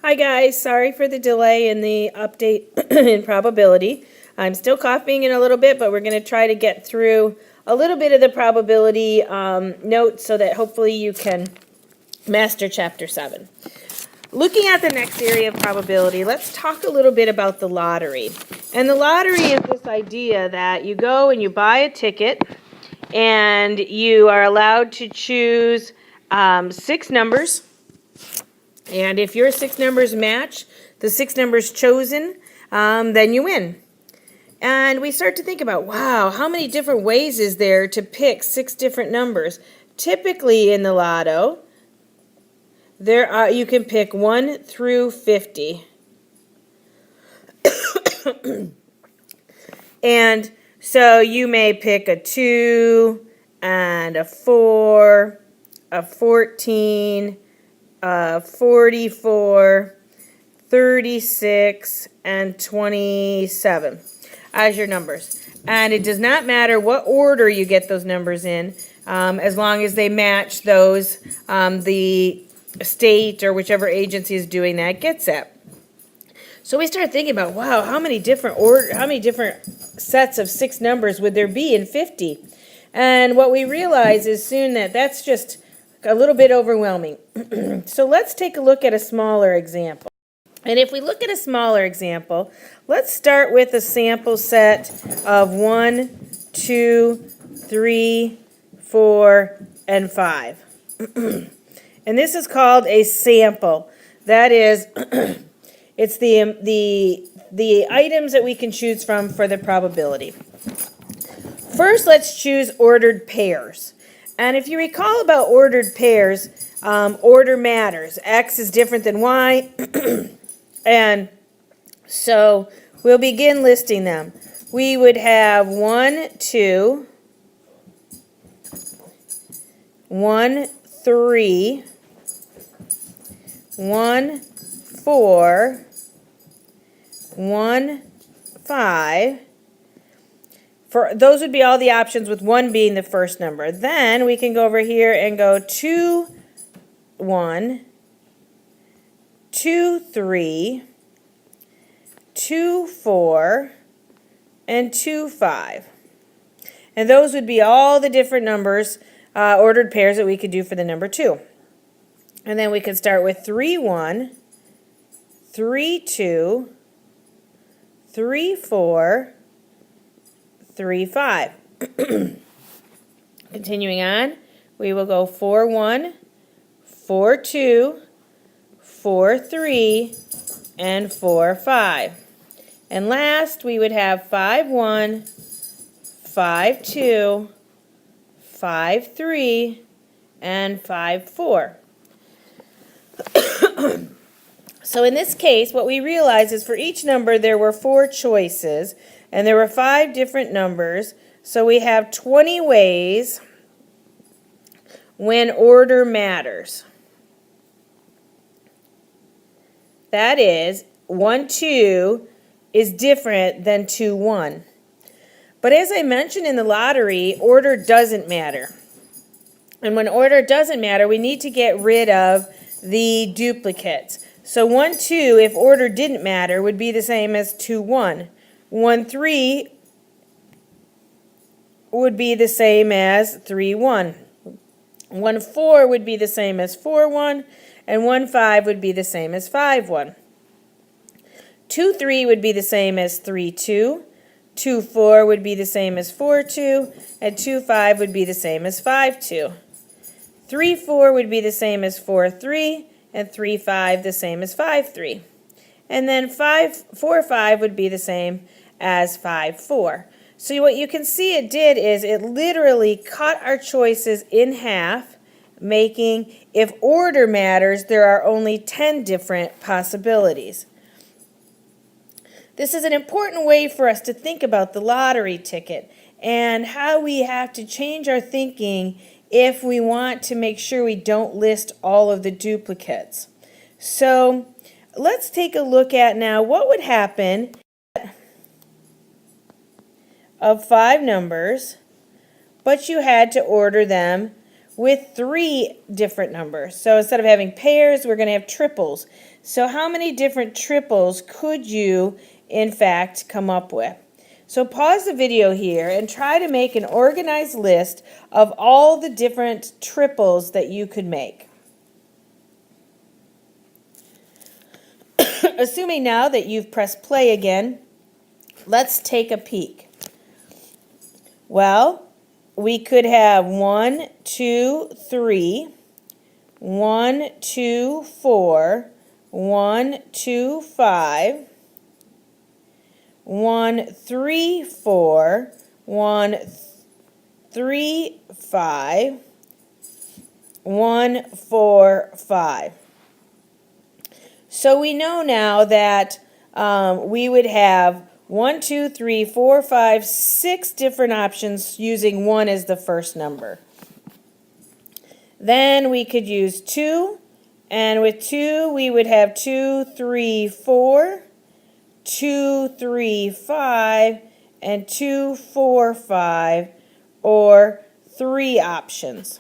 Hi guys, sorry for the delay in the update in probability. I'm still coughing in a little bit, but we're going to try to get through a little bit of the probability notes so that hopefully you can master Chapter 7. Looking at the next area of probability, let's talk a little bit about the lottery. And the lottery is this idea that you go and you buy a ticket and you are allowed to choose 6 numbers. And if your 6 numbers match the 6 numbers chosen, then you win. And we start to think about, wow, how many different ways is there to pick 6 different numbers? Typically in the lotto, you can pick 1 through 50. And so you may pick a 2 and a 4, a 14, 44, 36, and 27 as your numbers. And it does not matter what order you get those numbers in, as long as they match those the state or whichever agency is doing that gets it. So we start thinking about, wow, how many different sets of 6 numbers would there be in 50? And what we realize is soon that that's just a little bit overwhelming. So let's take a look at a smaller example. And if we look at a smaller example, let's start with a sample set of 1, 2, 3, 4, and 5. And this is called a sample. That is, it's the items that we can choose from for the probability. First, let's choose ordered pairs. And if you recall about ordered pairs, order matters. X is different than Y. And so we'll begin listing them. We would have 1, 2, 1, 3, 1, 4, 1, 5. Those would be all the options with 1 being the first number. Then we can go over here and go 2, 1, 2, 3, 2, 4, and 2, 5. And those would be all the different numbers, ordered pairs that we could do for the number 2. And then we could start with 3, 1, 3, 2, 3, 4, 3, 5. Continuing on, we will go 4, 1, 4, 2, 4, 3, and 4, 5. And last, we would have 5, 1, 5, 2, 5, 3, and 5, 4. So in this case, what we realize is for each number there were 4 choices, and there were 5 different numbers. So we have 20 ways when order matters. That is, 1, 2 is different than 2, 1. But as I mentioned in the lottery, order doesn't matter. And when order doesn't matter, we need to get rid of the duplicates. So 1, 2, if order didn't matter, would be the same as 2, 1. 1, 3 would be the same as 3, 1. 1, 4 would be the same as 4, 1. And 1, 5 would be the same as 5, 1. 2, 3 would be the same as 3, 2. 2, 4 would be the same as 4, 2. And 2, 5 would be the same as 5, 2. 3, 4 would be the same as 4, 3. And 3, 5 the same as 5, 3. And then 4, 5 would be the same as 5, 4. So what you can see it did is it literally cut our choices in half, making, if order matters, there are only 10 different possibilities. This is an important way for us to think about the lottery ticket and how we have to change our thinking if we want to make sure we don't list all of the duplicates. So let's take a look at now what would happen of 5 numbers, but you had to order them with 3 different numbers. So instead of having pairs, we're going to have triples. So how many different triples could you, in fact, come up with? So pause the video here and try to make an organized list of all the different triples that you could make. Assuming now that you've pressed play again, let's take a peek. Well, we could have 1, 2, 3, 1, 2, 4, 1, 2, 5, 1, 3, 4, 1, 3, 5, 1, 4, 5. So we know now that we would have 1, 2, 3, 4, 5, 6 different options using 1 as the first number. Then we could use 2, and with 2 we would have 2, 3, 4, 2, 3, 5, and 2, 4, 5, or 3 options.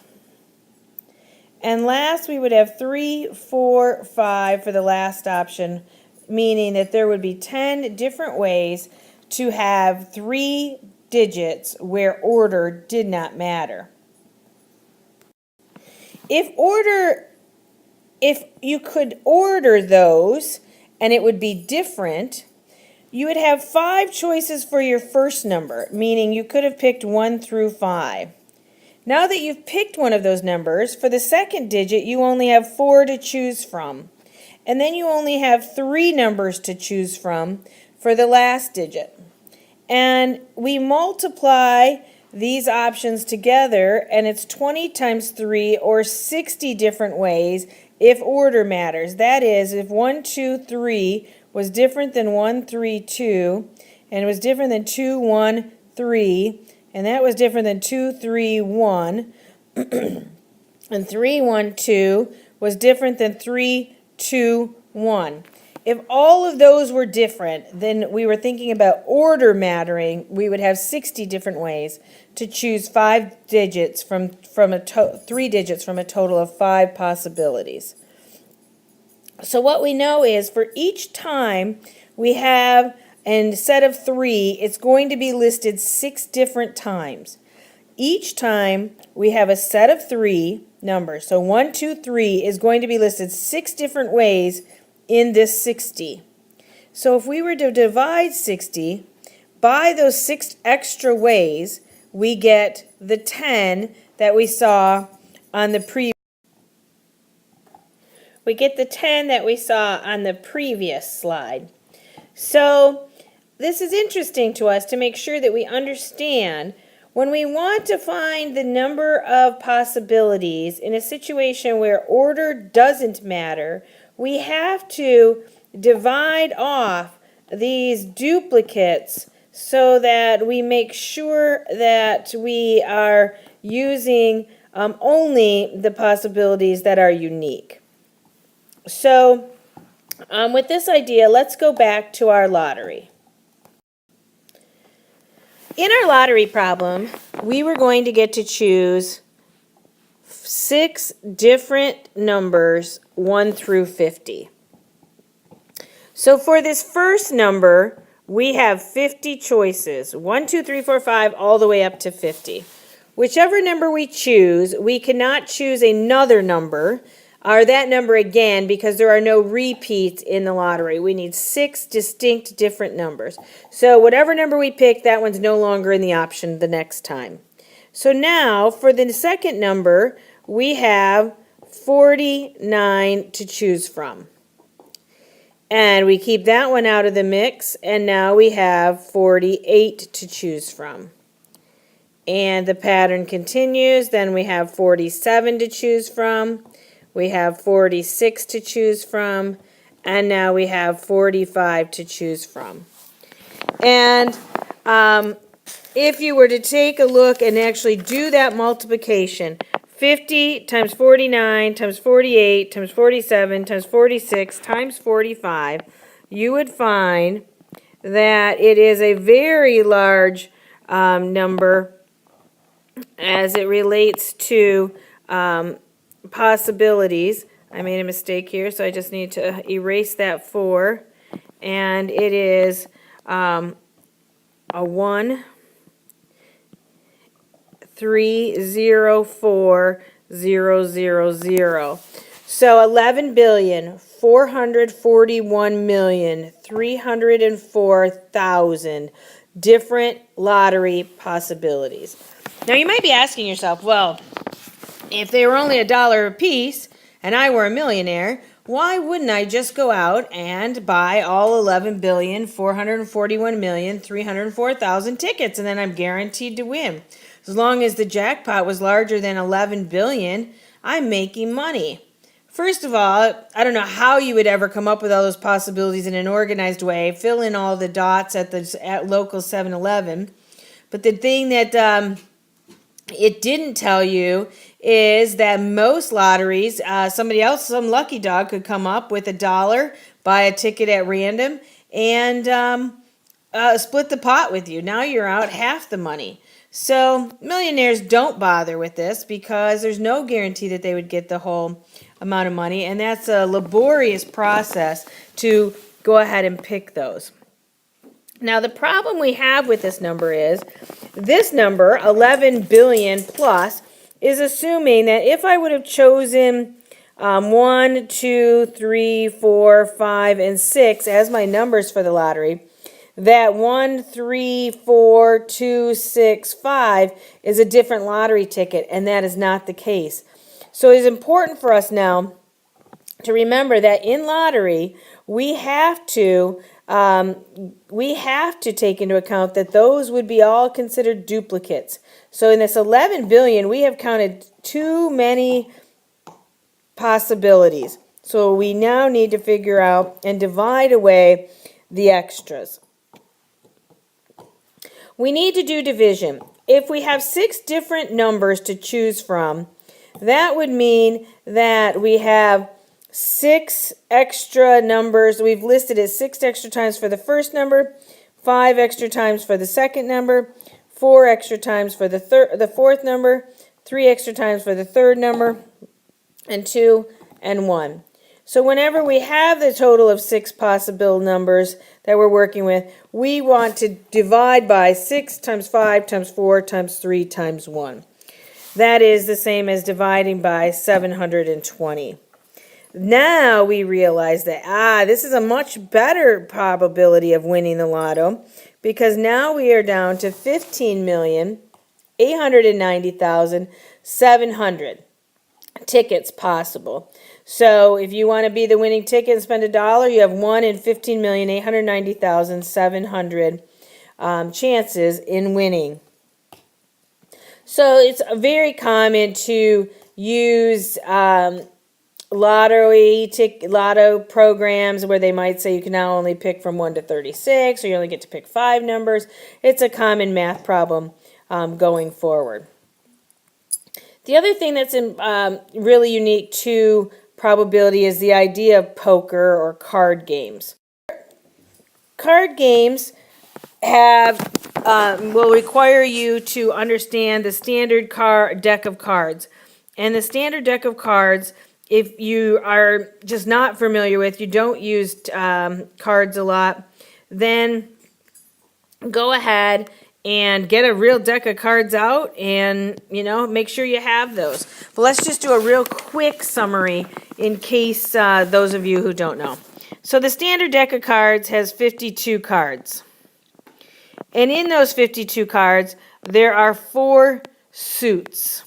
And last, we would have 3, 4, 5 for the last option, meaning that there would be 10 different ways to have 3 digits where order did not matter. If you could order those and it would be different, you would have 5 choices for your first number, meaning you could have picked 1 through 5. Now that you've picked one of those numbers, for the second digit, you only have 4 to choose from. And then you only have 3 numbers to choose from for the last digit. And we multiply these options together, and it's 20 times 3, or 60 different ways if order matters. That is, if 1, 2, 3 was different than 1, 3, 2, and it was different than 2, 1, 3, and that was different than 2, 3, 1, and 3, 1, 2 was different than 3, 2, 1. If all of those were different, then we were thinking about order mattering. We would have 60 different ways to choose 5 digits from 3 digits from a total of 5 possibilities. So what we know is for each time we have a set of 3, it's going to be listed 6 different times. Each time we have a set of 3 numbers. So 1, 2, 3 is going to be listed 6 different ways in this 60. So if we were to divide 60 by those 6 extra ways, we get the 10 that we saw on the previous. We get the 10 that we saw on the previous slide. So this is interesting to us to make sure that we understand when we want to find the number of possibilities in a situation where order doesn't matter, we have to divide off these duplicates so that we make sure that we are using only the possibilities that are unique. So with this idea, let's go back to our lottery. In our lottery problem, we were going to get to choose 6 different numbers, 1 through 50. So for this first number, we have 50 choices, 1, 2, 3, 4, 5, all the way up to 50. Whichever number we choose, we cannot choose another number, or that number again, because there are no repeats in the lottery. We need 6 distinct different numbers. So whatever number we pick, that one's no longer in the option the next time. So now, for the second number, we have 49 to choose from. And we keep that one out of the mix, and now we have 48 to choose from. And the pattern continues. Then we have 47 to choose from. We have 46 to choose from, and now we have 45 to choose from. And if you were to take a look and actually do that multiplication, 50 times 49 times 48 times 47 times 46 times 45, you would find that it is a very large number as it relates to possibilities. I made a mistake here, so I just need to erase that 4. And it is a 1, 3, 0, 4, 0, 0, 0. So 11,441,304,000 different lottery possibilities. Now you might be asking yourself, well, if they were only $1 a piece and I were a millionaire, why wouldn't I just go out and buy all 11,441,304,000 tickets, and then I'm guaranteed to win? As long as the jackpot was larger than 11 billion, I'm making money. First of all, I don't know how you would ever come up with all those possibilities in an organized way. Fill in all the dots at local 7-Eleven. But the thing that it didn't tell you is that most lotteries, somebody else, some lucky dog could come up with $1, buy a ticket at random, and split the pot with you. Now you're out half the money. So millionaires don't bother with this because there's no guarantee that they would get the whole amount of money, and that's a laborious process to go ahead and pick those. Now the problem we have with this number is this number, 11 billion plus, is assuming that if I would have chosen 1, 2, 3, 4, 5, and 6 as my numbers for the lottery, that 1, 3, 4, 2, 6, 5 is a different lottery ticket, and that is not the case. So it is important for us now to remember that in lottery, we have to take into account that those would be all considered duplicates. So in this 11 billion, we have counted too many possibilities. So we now need to figure out and divide away the extras. We need to do division. If we have 6 different numbers to choose from, that would mean that we have 6 extra numbers. We've listed it 6 extra times for the first number, 5 extra times for the second number, 4 extra times for the fourth number, 3 extra times for the third number, and 2 and 1. So whenever we have the total of 6 possible numbers that we're working with, we want to divide by 6 times 5 times 4 times 3 times 1. That is the same as dividing by 720. Now we realize that, this is a much better probability of winning the lotto, because now we are down to 15,890,700 tickets possible. So if you want to be the winning ticket and spend $1, you have 1 in 15,890,700 chances in winning. So it's very common to use lotto programs where they might say you can now only pick from 1 to 36, or you only get to pick 5 numbers. It's a common math problem going forward. The other thing that's really unique to probability is the idea of poker or card games. Card games will require you to understand the standard deck of cards. And the standard deck of cards, if you are just not familiar with, you don't use cards a lot, then go ahead and get a real deck of cards out and, make sure you have those. But let's just do a real quick summary in case those of you who don't know. So the standard deck of cards has 52 cards. And in those 52 cards, there are 4 suits.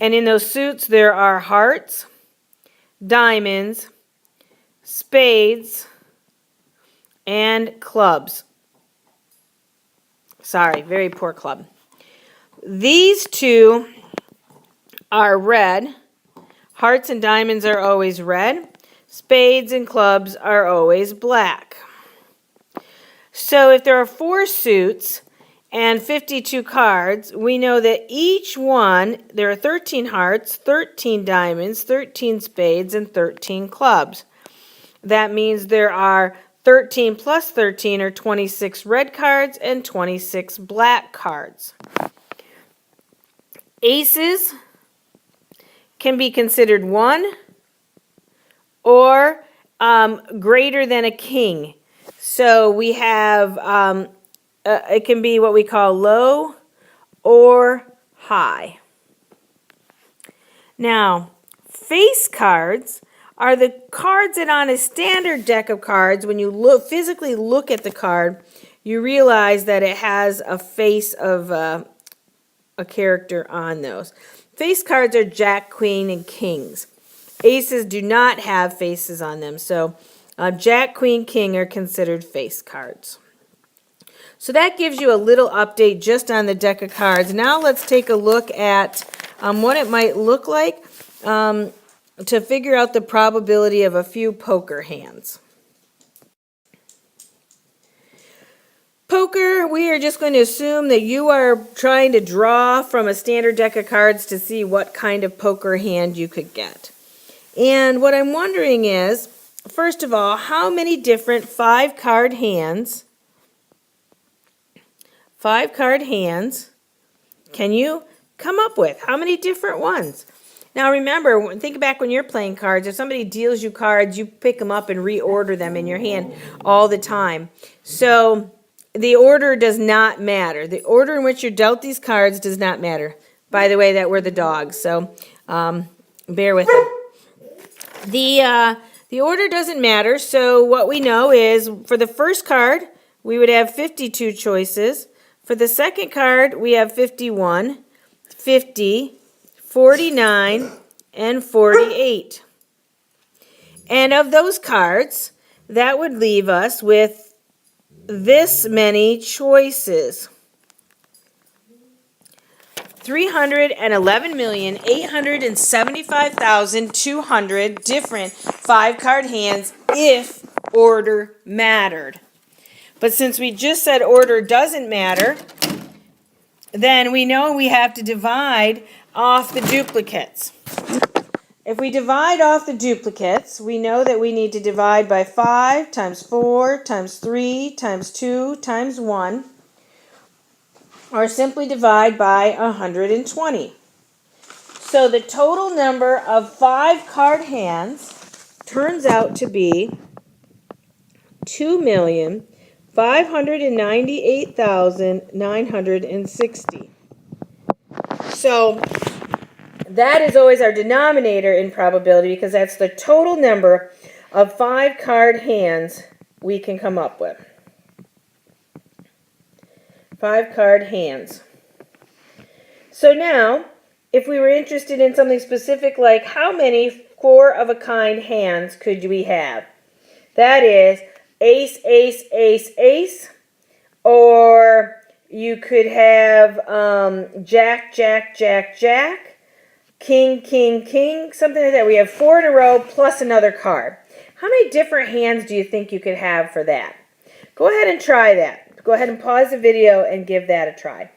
And in those suits, there are hearts, diamonds, spades, and clubs. Sorry, very poor club. These 2 are red. Hearts and diamonds are always red. Spades and clubs are always black. So if there are 4 suits and 52 cards, we know that each one, there are 13 hearts, 13 diamonds, 13 spades, and 13 clubs. That means there are 13 plus 13 are 26 red cards and 26 black cards. Aces can be considered 1 or greater than a king. So we have, it can be what we call low or high. Now, face cards are the cards that on a standard deck of cards, when you physically look at the card, you realize that it has a face of a character on those. Face cards are Jack, Queen, and Kings. Aces do not have faces on them, so Jack, Queen, King are considered face cards. So that gives you a little update just on the deck of cards. Now let's take a look at what it might look like to figure out the probability of a few poker hands. Poker, we are just going to assume that you are trying to draw from a standard deck of cards to see what kind of poker hand you could get. And what I'm wondering is, first of all, how many different five-card hands can you come up with? How many different ones? Now remember, think back when you're playing cards. If somebody deals you cards, you pick them up and reorder them in your hand all the time. So the order does not matter. The order in which you're dealt these cards does not matter. By the way, that were the dogs, so bear with it. The order doesn't matter, so what we know is for the first card, we would have 52 choices. For the second card, we have 51, 50, 49, and 48. And of those cards, that would leave us with this many choices. 311,875,200 different five-card hands if order mattered. But since we just said order doesn't matter, then we know we have to divide off the duplicates. If we divide off the duplicates, we know that we need to divide by 5 times 4 times 3 times 2 times 1, or simply divide by 120. So the total number of five-card hands turns out to be 2,598,960. So that is always our denominator in probability because that's the total number of five-card hands we can come up with. Five-card hands. So now, if we were interested in something specific like how many four-of-a-kind hands could we have? That is ace, ace, ace, ace, or you could have jack, jack, jack, jack, king, king, king, something like that. We have 4 in a row plus another card. How many different hands do you think you could have for that? Go ahead and try that. Go ahead and pause the video and give that a try.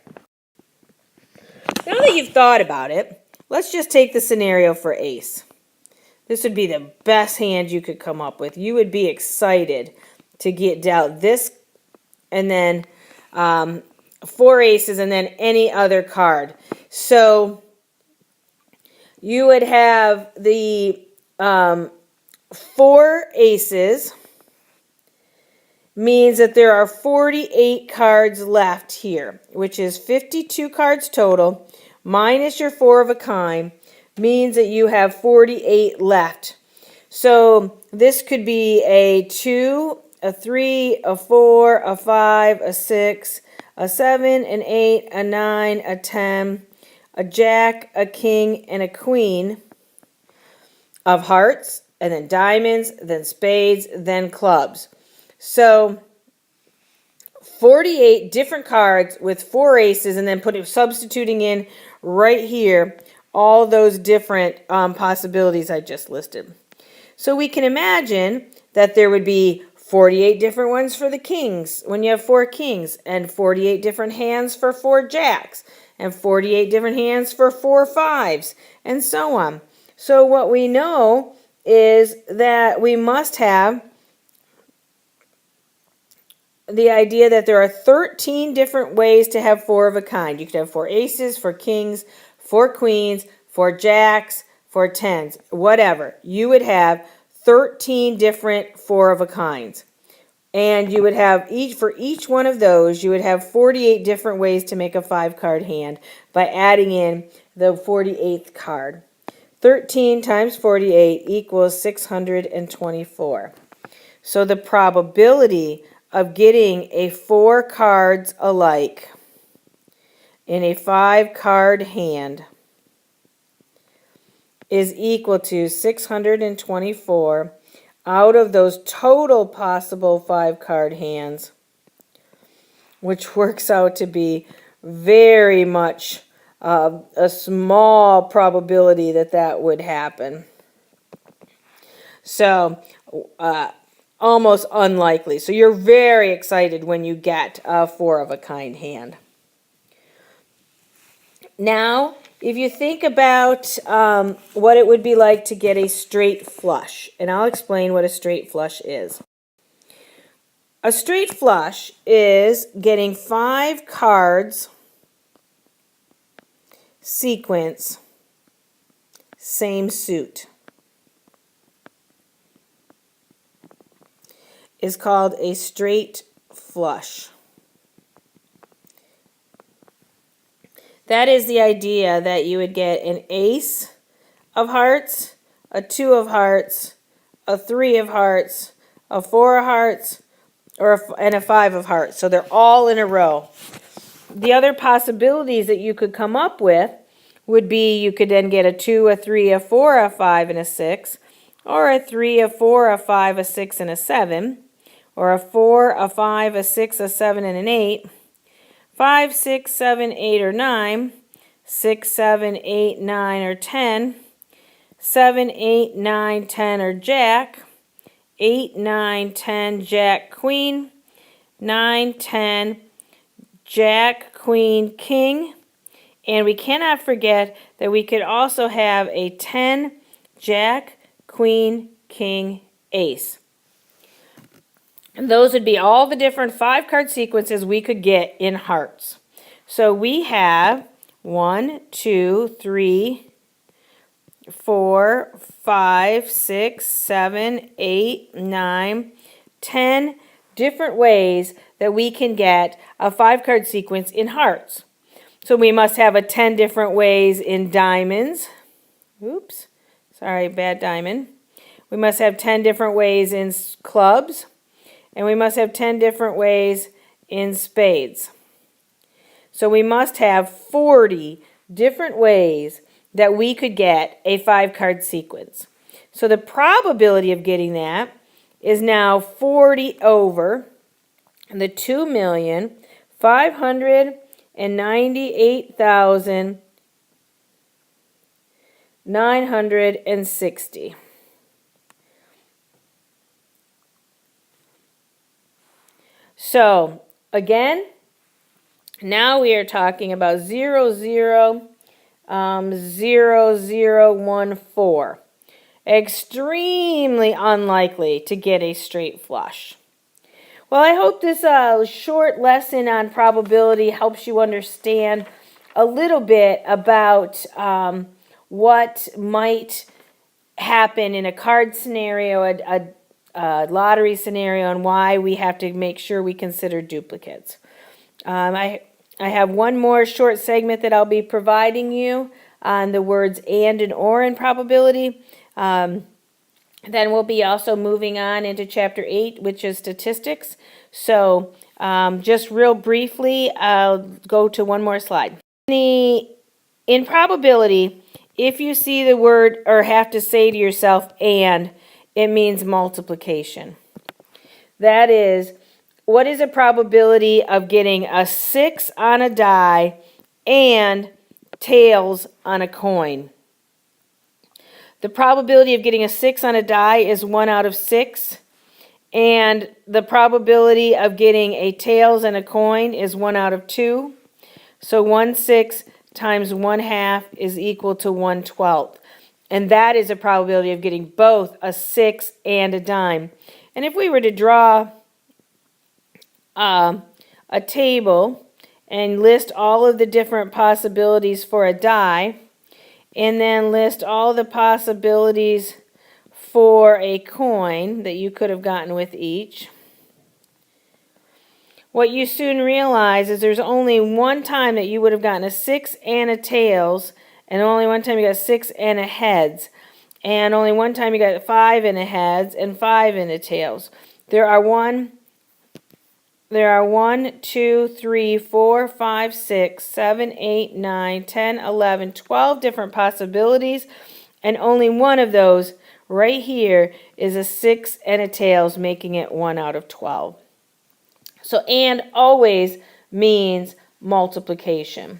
Now that you've thought about it, let's just take the scenario for ace. This would be the best hand you could come up with. You would be excited to get dealt this and then 4 aces and then any other card. So you would have the 4 aces means that there are 48 cards left here, which is 52 cards total, minus your 4 of a kind, means that you have 48 left. So this could be a 2, a 3, a 4, a 5, a 6, a 7, an 8, a 9, a 10, a jack, a king, and a queen of hearts, and then diamonds, then spades, then clubs. So 48 different cards with 4 aces, and then substituting in right here all those different possibilities I just listed. So we can imagine that there would be 48 different ones for the kings when you have 4 kings, and 48 different hands for 4 jacks, and 48 different hands for 4 fives, and so on. So what we know is that we must have the idea that there are 13 different ways to have 4 of a kind. You could have 4 aces, 4 kings, 4 queens, 4 jacks, for tens, whatever, you would have 13 different four of a kinds. And you would have for each one of those, you would have 48 different ways to make a 5-card hand by adding in the 48th card. 13 times 48 equals 624. So the probability of getting a 4 cards alike in a 5-card hand is equal to 624 out of those total possible 5-card hands, which works out to be very much a small probability that that would happen. So almost unlikely. So you're very excited when you get a 4 of a kind hand. Now, if you think about what it would be like to get a straight flush, and I'll explain what a straight flush is. A straight flush is getting 5 cards, sequence, same suit. Is called a straight flush. That is the idea that you would get an ace of hearts, a 2 of hearts, a 3 of hearts, a 4 of hearts, and a 5 of hearts. So they're all in a row. The other possibilities that you could come up with would be you could then get a 2, a 3, a 4, a 5, and a 6, or a 3, a 4, a 5, a 6, and a 7, or a 4, a 5, a 6, a 7, and an 8, 5, 6, 7, 8, or 9, 6, 7, 8, 9, or 10, 7, 8, 9, 10, or Jack, 8, 9, 10, Jack, Queen, 9, 10, Jack, Queen, King, and we cannot forget that we could also have a 10, Jack, Queen, King, Ace. And those would be all the different 5-card sequences we could get in hearts. So we have 1, 2, 3, 4, 5, 6, 7, 8, 9, 10 different ways that we can get a 5-card sequence in hearts. So we must have a 10 different ways in diamonds. Oops, sorry, bad diamond. We must have 10 different ways in clubs. And we must have 10 different ways in spades. So we must have 40 different ways that we could get a 5-card sequence. So the probability of getting that is now 40 over the 2,598,960. So, again, now we are talking about 000014. Extremely unlikely to get a straight flush. Well, I hope this short lesson on probability helps you understand a little bit about what might happen in a card scenario, a lottery scenario, and why we have to make sure we consider duplicates. I have one more short segment that I'll be providing you on the words and or in probability. Then we'll be also moving on into Chapter 8, which is statistics. So just real briefly, I'll go to one more slide. In probability, if you see the word or have to say to yourself and, it means multiplication. That is, what is the probability of getting a 6 on a die and tails on a coin? The probability of getting a 6 on a die is 1 out of 6. And the probability of getting a tails and a coin is 1 out of 2. So 1/6 times 1/2 is equal to 1/12. And that is a probability of getting both a 6 and a dime. And if we were to draw a table and list all of the different possibilities for a die, and then list all the possibilities for a coin that you could have gotten with each. What you soon realize is there's only one time that you would have gotten a 6 and a tails, and only one time you got 6 and a heads, and only one time you got 5 and a heads and 5 and a tails. There are 1, 2, 3, 4, 5, 6, 7, 8, 9, 10, 11, 12 different possibilities, and only one of those right here is a 6 and a tails, making it 1 out of 12. So and always means multiplication.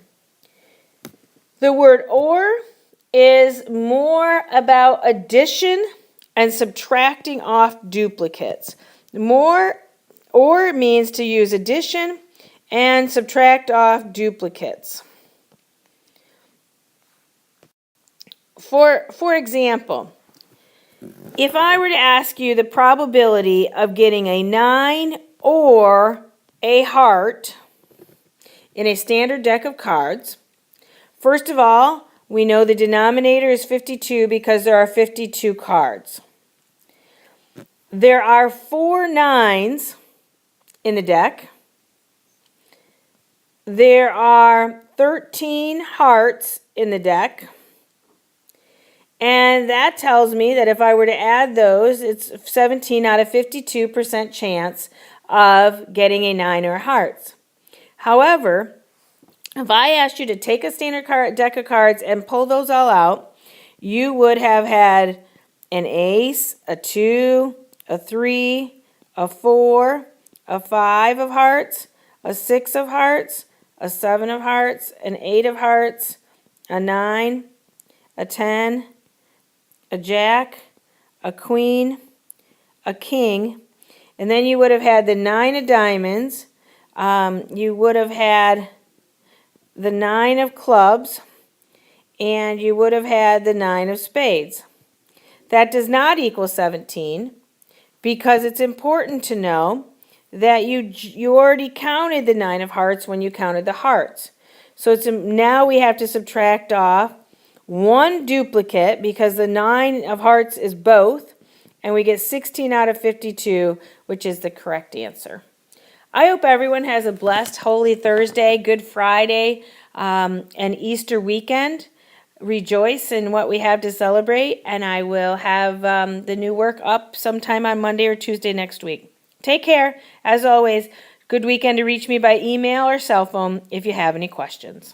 The word or is more about addition and subtracting off duplicates. More or means to use addition and subtract off duplicates. For example, if I were to ask you the probability of getting a 9 or a heart in a standard deck of cards, first of all, we know the denominator is 52 because there are 52 cards. There are 4 9s in the deck. There are 13 hearts in the deck. And that tells me that if I were to add those, it's 17 out of 52% chance of getting a 9 or a hearts. However, if I asked you to take a standard deck of cards and pull those all out, you would have had an ace, a 2, a 3, a 4, a 5 of hearts, a 6 of hearts, a 7 of hearts, an 8 of hearts, a 9, a 10, a jack, a queen, a king, and then you would have had the 9 of diamonds, you would have had the 9 of clubs, and you would have had the 9 of spades. That does not equal 17 because it's important to know that you already counted the 9 of hearts when you counted the hearts. So now we have to subtract off one duplicate because the 9 of hearts is both, and we get 16 out of 52, which is the correct answer. I hope everyone has a blessed Holy Thursday, Good Friday, and Easter weekend. Rejoice in what we have to celebrate, and I will have the new work up sometime on Monday or Tuesday next week. Take care. As always, good weekend to reach me by email or cell phone if you have any questions.